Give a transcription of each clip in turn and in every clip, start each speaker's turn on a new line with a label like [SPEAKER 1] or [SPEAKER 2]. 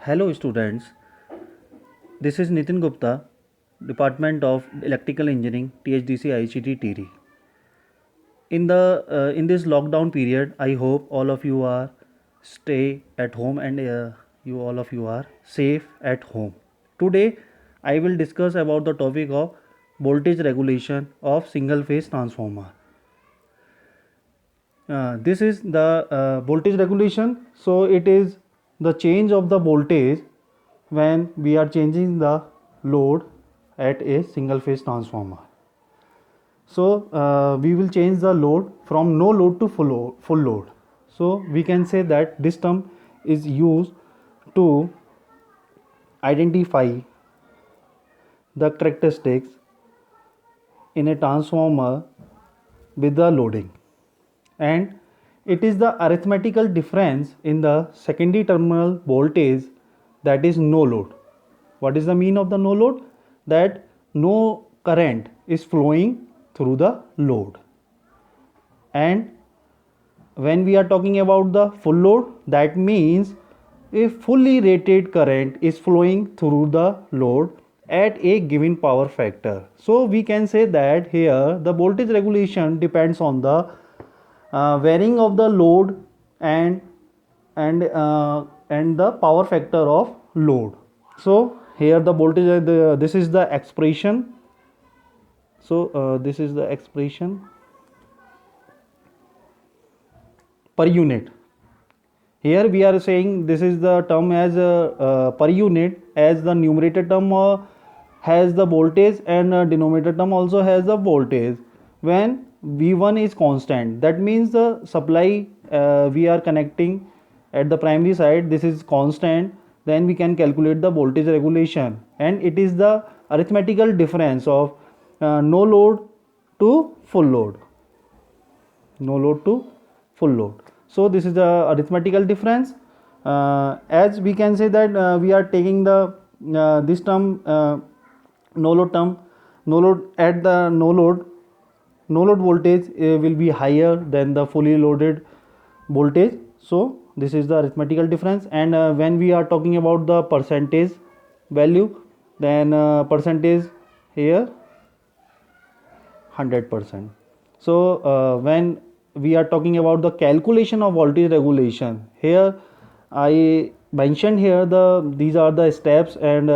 [SPEAKER 1] Hello students, this is Nitin Gupta, Department of Electrical Engineering, THDC ICT TERI. In this lockdown period, I hope all of you are stay at home and you all of you are safe at home. Today, I will discuss about the topic of voltage regulation of single phase transformer. This is the voltage regulation. So it is the change of the voltage when we are changing the load at a single phase transformer. So we will change the load from no load to full load. So we can say that this term is used to identify the characteristics in a transformer with the loading, and it is the arithmetical difference in the secondary terminal voltage, that is no load. What is the mean of the no load? That no current is flowing through the load. And when we are talking about the full load, that means a fully rated current is flowing through the load at a given power factor. So we can say that here the voltage regulation depends on the varying of the load and the power factor of load. So here the voltage, this is the expression. So this is the expression per unit. Here we are saying this is the term as per unit, as the numerator term has the voltage and denominator term also has the voltage. When V1 is constant, that means the supply we are connecting at the primary side, this is constant, then we can calculate the voltage regulation, and it is the arithmetical difference of no load to full load. No load to full load. So this is the arithmetical difference. As we can say that we are taking the this term, no load term, no load at the no load voltage will be higher than the fully loaded voltage. So this is the arithmetical difference. And when we are talking about the percentage value, then percentage here 100%. So when we are talking about the calculation of voltage regulation, here I mentioned here these are the steps, and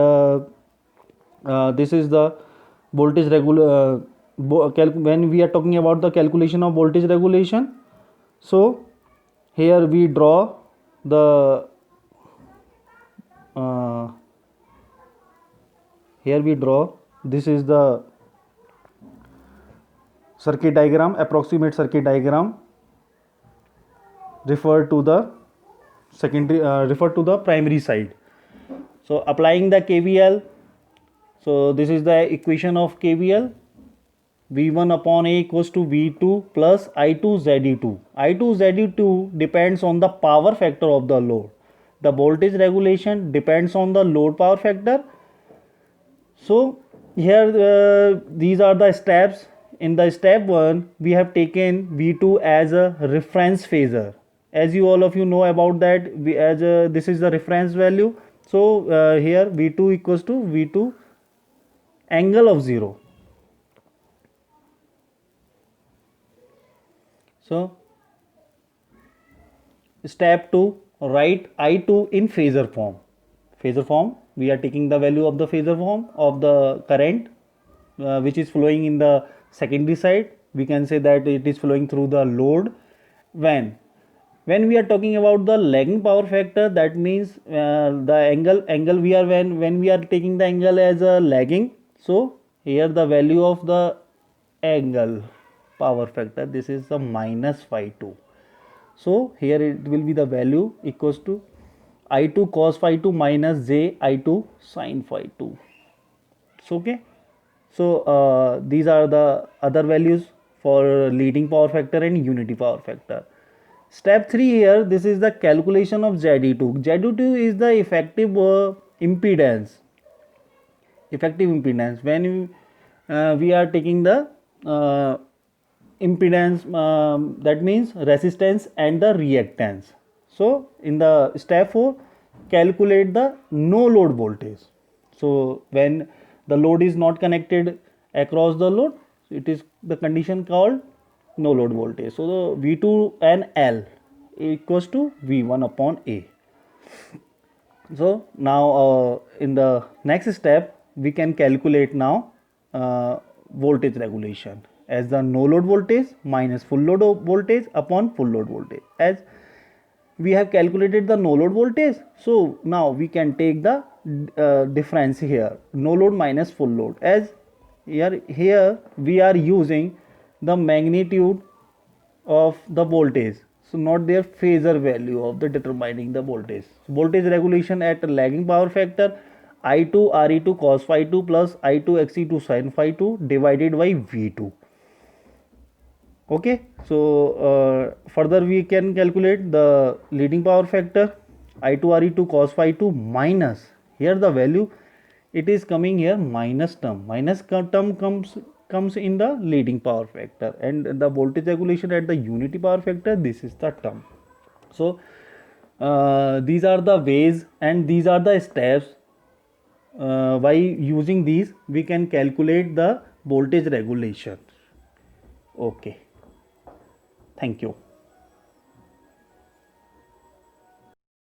[SPEAKER 1] this is the voltage when we are talking about the calculation of voltage regulation. So here we draw the this is the circuit diagram, approximate circuit diagram refer to the primary side. So applying the KVL, so this is the equation of KVL. V1 upon A equals to V2 plus I2 ZE2. I2 ZE2 depends on the power factor of the load. The voltage regulation depends on the load power factor. So here these are the steps. In the step 1, we have taken V2 as a reference phasor. As you all of you know about that, this is the reference value. So here V2 equals to V2 angle of 0. So step 2, write I2 in phasor form. Phasor form, we are taking the value of the phasor form of the current which is flowing in the secondary side. We can say that it is flowing through the load. When we are talking about the lagging power factor, that means the angle we are when we are taking the angle as a lagging. So here the value of the angle power factor, this is the minus phi 2. So here it will be the value equals to I2 cos phi 2 minus j I2 sin phi 2. So okay. So these are the other values for leading power factor and unity power factor. Step 3 here, this is the calculation of ZE2. ZE2 is the effective impedance. When we are taking the impedance, that means resistance and the reactance. So in the step 4, calculate the no load voltage. So when the load is not connected across the load, it is the condition called no load voltage. So the V2 and L equals to V1 upon A. So now in the next step we can calculate now voltage regulation as the no load voltage minus full load voltage upon full load voltage. As we have calculated the no load voltage, so now we can take the difference here, no load minus full load. As here we are using the magnitude of the voltage, so not their phasor value of the determining the voltage. Voltage regulation at lagging power factor, I2 Re2 cos phi 2 plus I2 Xe2 sin phi 2 divided by V2. Okay, so further we can calculate the leading power factor, I2 Re2 cos phi 2 minus, here the value it is coming here minus term, minus term comes in the leading power factor, and the voltage regulation at the unity power factor, this is the term. So these are the ways and these are the steps by using these we can calculate the voltage regulation. Okay, thank you.